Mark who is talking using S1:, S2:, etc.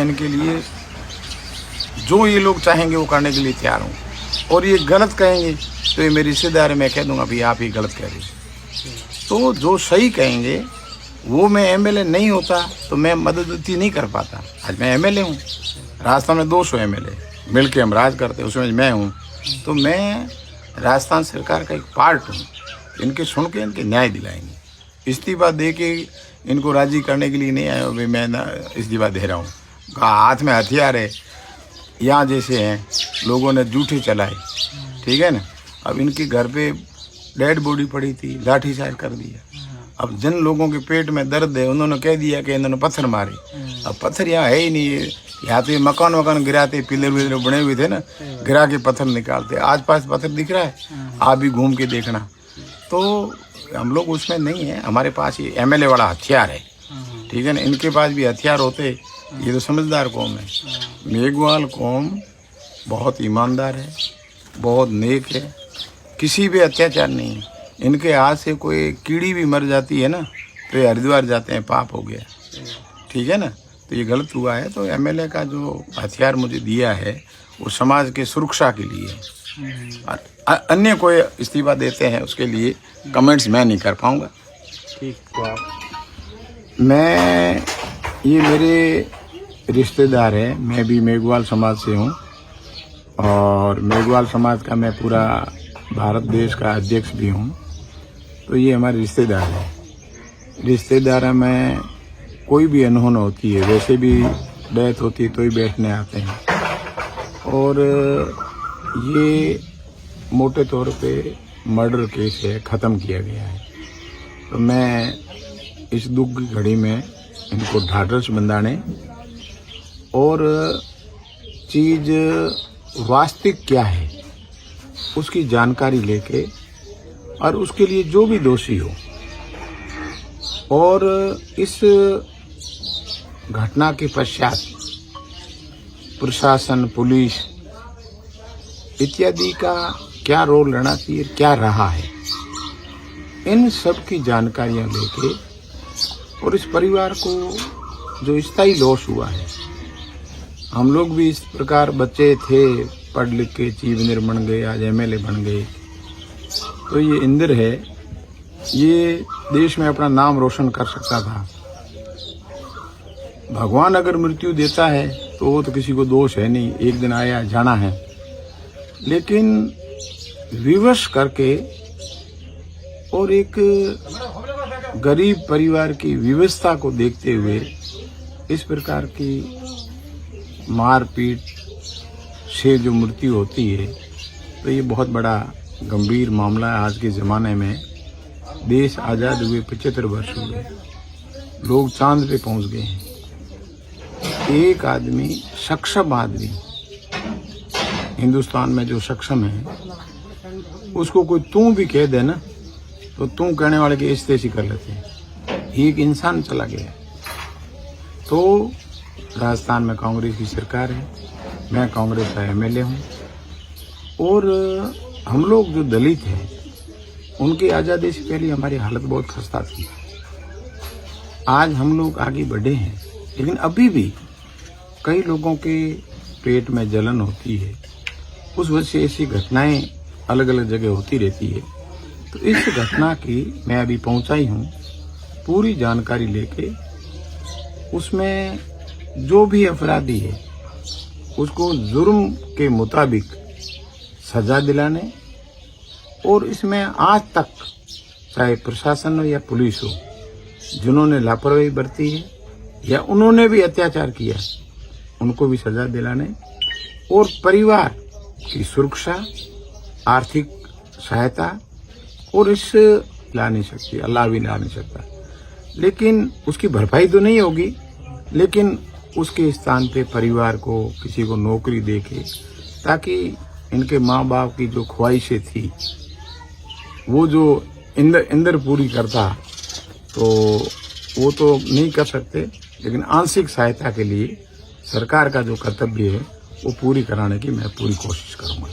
S1: मैं इनके लिए जो ये लोग चाहेंगे वो करने के लिए तैयार हूँ। और ये गलत कहेंगे तो ये मेरे रिश्तेदार है, मैं कह दूंगा भाई आप ही गलत कह रहे हो। तो जो सही कहेंगे वो, मैं एमएलए नहीं होता तो मैं मदद नहीं कर पाता। आज मैं एमएलए हूँ, राजस्थान में 200 एमएलए मिल के हम राज करते हैं, उसमें मैं हूँ। तो मैं राजस्थान सरकार का एक पार्ट हूँ। इनके सुन के इनके न्याय दिलाएंगे। इस्तीफा दे के इनको राजी करने के लिए नहीं आया भाई मैं ना इस्तीफा दे रहा हूँ। हाथ में हथियार है, यहाँ जैसे हैं लोगों ने जूठे चलाए, ठीक है ना। अब इनके घर पे डेड बॉडी पड़ी थी, लाठीचार्ज कर दिया। अब जिन लोगों के पेट में दर्द है उन्होंने कह दिया कि इन्होंने पत्थर मारे। अब पत्थर यहाँ है ही नहीं है। यहाँ तो ये मकान गिराते, पिलर विलर बने हुए थे ना, गिरा के पत्थर निकालते। आज पास पत्थर दिख रहा है, आप भी घूम के देखना। तो हम लोग उसमें नहीं है, हमारे पास ये एमएलए वाला हथियार है, ठीक है ना। इनके पास भी हथियार होते, ये तो समझदार कौम है। मेघवाल कौम बहुत ईमानदार है, बहुत नेक है, किसी भी अत्याचार नहीं है। इनके हाथ से कोई कीड़ी भी मर जाती है ना तो ये हरिद्वार जाते हैं, पाप हो गया, ठीक है ना। तो ये गलत हुआ है। तो एमएलए का जो हथियार मुझे दिया है वो समाज के सुरक्षा के लिए है। अन्य कोई इस्तीफा देते हैं उसके लिए कमेंट्स मैं नहीं कर पाऊँगा।
S2: ठीक, तो आप
S1: मैं, ये मेरे रिश्तेदार है, मैं भी मेघवाल समाज से हूँ और मेघवाल समाज का मैं पूरा भारत देश का अध्यक्ष भी हूँ। तो ये हमारे रिश्तेदार है। रिश्तेदार में कोई भी अनहोनी होती है, वैसे भी डेथ होती है तो ही बैठने आते हैं। और ये मोटे तौर पे मर्डर केस है, ख़त्म किया गया है। तो मैं इस दुख की घड़ी में इनको ढाढ़स बंधाने और चीज़ वास्तविक क्या है उसकी जानकारी लेके और उसके लिए जो भी दोषी हो, और इस घटना के पश्चात प्रशासन, पुलिस इत्यादि का क्या रोल रहना चाहिए, क्या रहा है, इन सब की जानकारियां लेके और इस परिवार को जो स्थायी लॉस हुआ है, हम लोग भी इस प्रकार बच्चे थे, पढ़ लिख के चीफ इंजीनियर बन गए, आज एमएलए बन गए। तो ये इंद्र है, ये देश में अपना नाम रोशन कर सकता था। भगवान अगर मृत्यु देता है तो वो तो किसी को दोष है नहीं, एक दिन आया जाना है। लेकिन विवश करके और एक गरीब परिवार की विवशता को देखते हुए इस प्रकार की मारपीट से जो मृत्यु होती है, तो ये बहुत बड़ा गंभीर मामला है। आज के ज़माने में देश आज़ाद हुए 75 वर्ष हुए, लोग चांद पे पहुंच गए हैं। एक आदमी, सक्षम आदमी हिंदुस्तान में जो सक्षम है, उसको कोई तू भी कह दे ना तो तू कहने वाले की इस्तेसी कर लेते हैं। एक इंसान चला गया। तो राजस्थान में कांग्रेस की सरकार है, मैं कांग्रेस का एमएलए हूँ और हम लोग जो दलित हैं उनकी आज़ादी से पहले हमारी हालत बहुत खस्ता थी। आज हम लोग आगे बढ़े हैं, लेकिन अभी भी कई लोगों के पेट में जलन होती है। उस वजह से ऐसी घटनाएं अलग अलग जगह होती रहती है। तो इस घटना की मैं अभी पहुंचा ही हूँ, पूरी जानकारी लेके उसमें जो भी अपराधी है उसको जुर्म के मुताबिक सजा दिलाने, और इसमें आज तक चाहे प्रशासन हो या पुलिस हो, जिन्होंने लापरवाही बरती है या उन्होंने भी अत्याचार किया, उनको भी सजा दिलाने और परिवार की सुरक्षा, आर्थिक सहायता, और इस ला नहीं सकती, अल्लाह भी ला नहीं सकता। लेकिन उसकी भरपाई तो नहीं होगी, लेकिन उसके स्थान पे परिवार को, किसी को नौकरी देके, ताकि इनके माँ बाप की जो ख्वाहिशें थी वो जो इंदर पूरी करता, तो वो तो नहीं कर सकते, लेकिन आंशिक सहायता के लिए सरकार का जो कर्तव्य है वो पूरी कराने की मैं पूरी कोशिश करूँगा।